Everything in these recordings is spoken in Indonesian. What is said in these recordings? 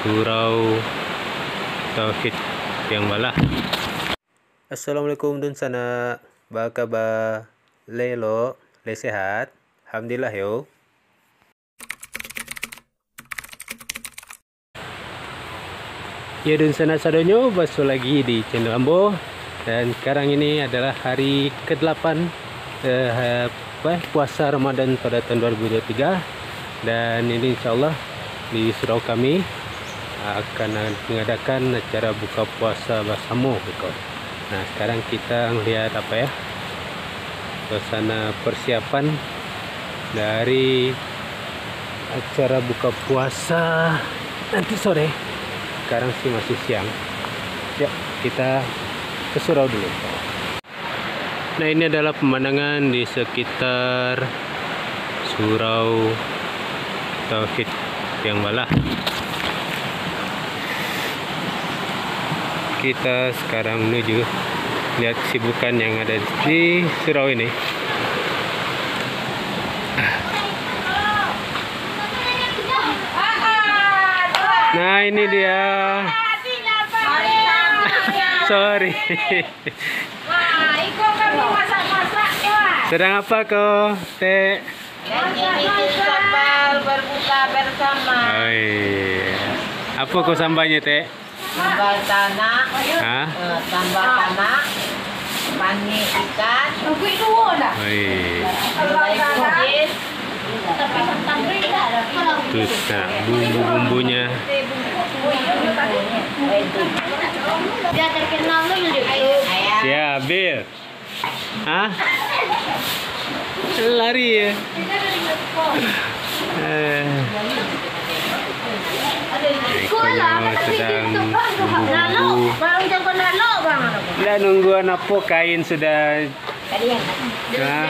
Surau Tauhid yang balah. Assalamualaikum dun sana, ba kabar? Lelo, le sehat? Alhamdulillah yo. Ya dun sana sadonyo, basuh lagi di channel Ambo. Dan sekarang ini adalah hari ke-8 puasa Ramadan pada tahun 2023. Dan ini insyaallah di surau kami akan mengadakan acara buka puasa bersama. Nah, sekarang kita melihat suasana persiapan dari acara buka puasa nanti sore. Sekarang sih masih siang. Ya, kita ke surau dulu. Nah, ini adalah pemandangan di sekitar Surau Tauhid yang balah. Kita sekarang menuju lihat kesibukan yang ada di surau ini. Nah, ini dia. Sorry. Sedang apa kau, Teh? Ini sambal berbuka bersama. Oh, iya. Apa kau sambalnya, Teh? Sambal tanah, sambal tanah, pani ikan, Oh, iya. Terus nah, bumbu-bumbunya. Dia terkenal dulu. Ya, Bil. Hah? Lari ya. Sedang nunggu apa kain sudah. Nah.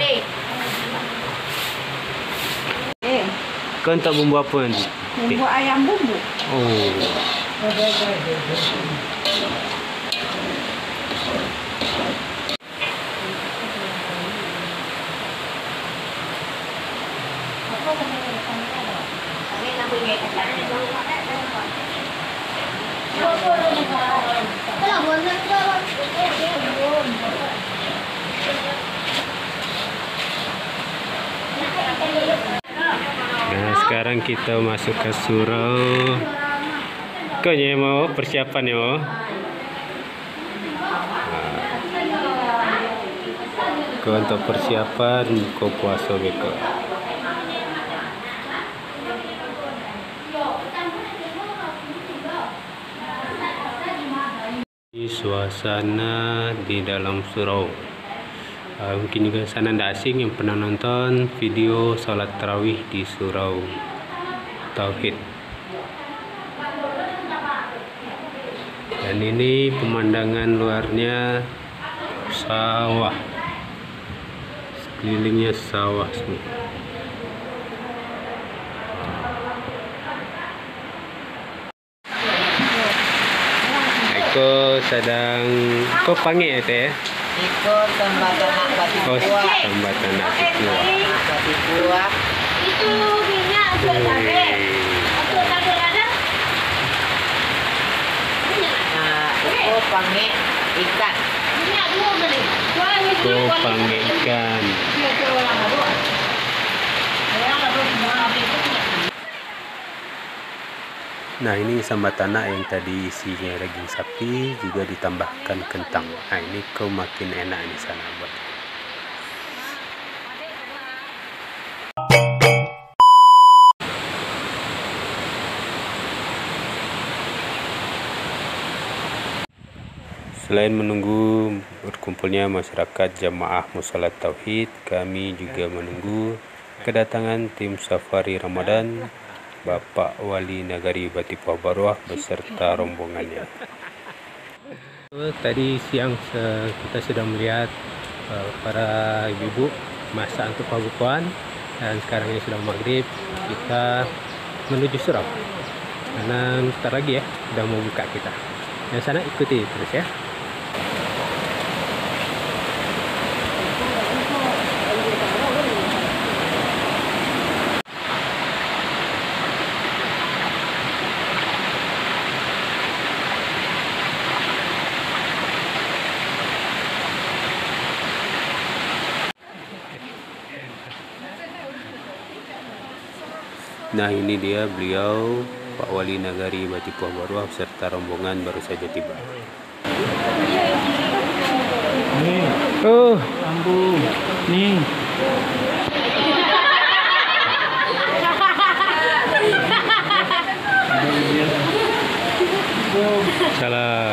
Kau tak bumbu apa nanti? Bumbu ayam bumbu. Oh. Nah, sekarang kita masuk ke surau. Kau mau persiapan ya? Kau untuk persiapan buka puasa beko. Suasana di dalam surau. Mungkin juga sana tidak asing yang pernah nonton video salat tarawih di Surau Tauhid. Dan ini pemandangan luarnya sawah, sekelilingnya sawah semua. Eko sedang panggil ya, Teh? Ikut sambatan batik buah. Sambatan batik buah. Itu minyak cabai. Atau cabai ada? Itu panggil ikan. Minyak dua beli. Itu panggil ikan. Nah, ini sambatana yang tadi isinya daging sapi juga ditambahkan kentang. Nah, ini kau makin enak di sana buat. Selain menunggu berkumpulnya masyarakat jamaah Musolat Tauhid, kami juga menunggu kedatangan tim safari Ramadan Bapak Wali Nagari Batipah Barwah beserta rombongannya. Tadi siang kita sudah melihat para ibu-ibu masak untuk pembukaan, dan sekarang ini sudah maghrib, kita menuju surau karena sebentar lagi ya sudah mau buka kita. Yang sana ikuti terus ya. Nah, ini dia beliau Pak Wali Nagari Batipuah Baruah beserta rombongan baru saja tiba. Nih, Oh, lampu. Nih. salah.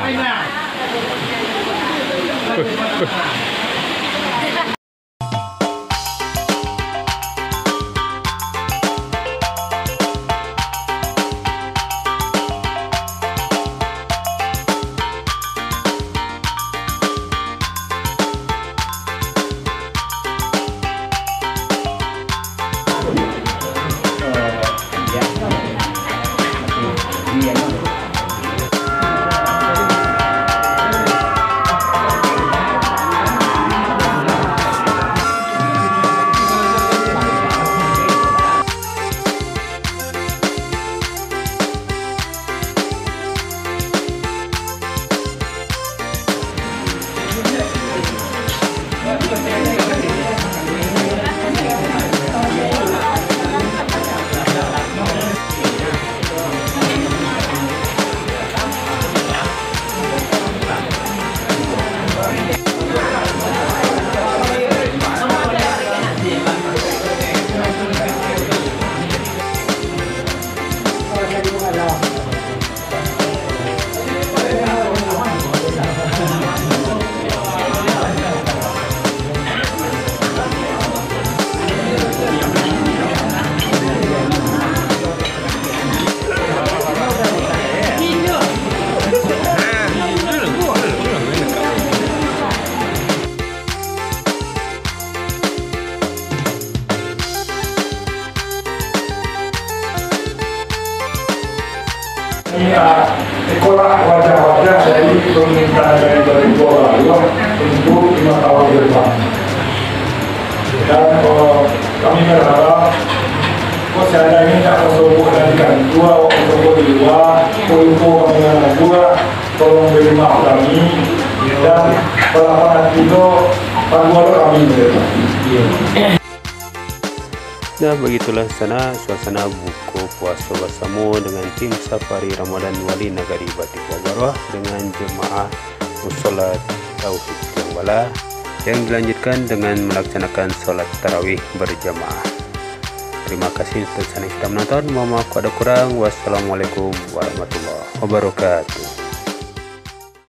Sekolah wajah-wajah dari pemerintahan dari Batipuah Baruah untuk 5 tahun ke depan. Dan kami berharap saya ini tak masuk nantikan dua untuk di luar, untuk kami dua tolong beri maaf kami dan balapan itu panduan kami. Nah, begitulah suasana buku puasa bersama dengan tim Safari Ramadan Wali Nagari Batipuah Baruah dengan jemaah musola Tauhid Tiongwala yang dilanjutkan dengan melaksanakan sholat tarawih berjamaah. Terima kasih untuk yang sudah menonton. Mohon maaf kalau ada kurang. Wassalamualaikum warahmatullahi wabarakatuh.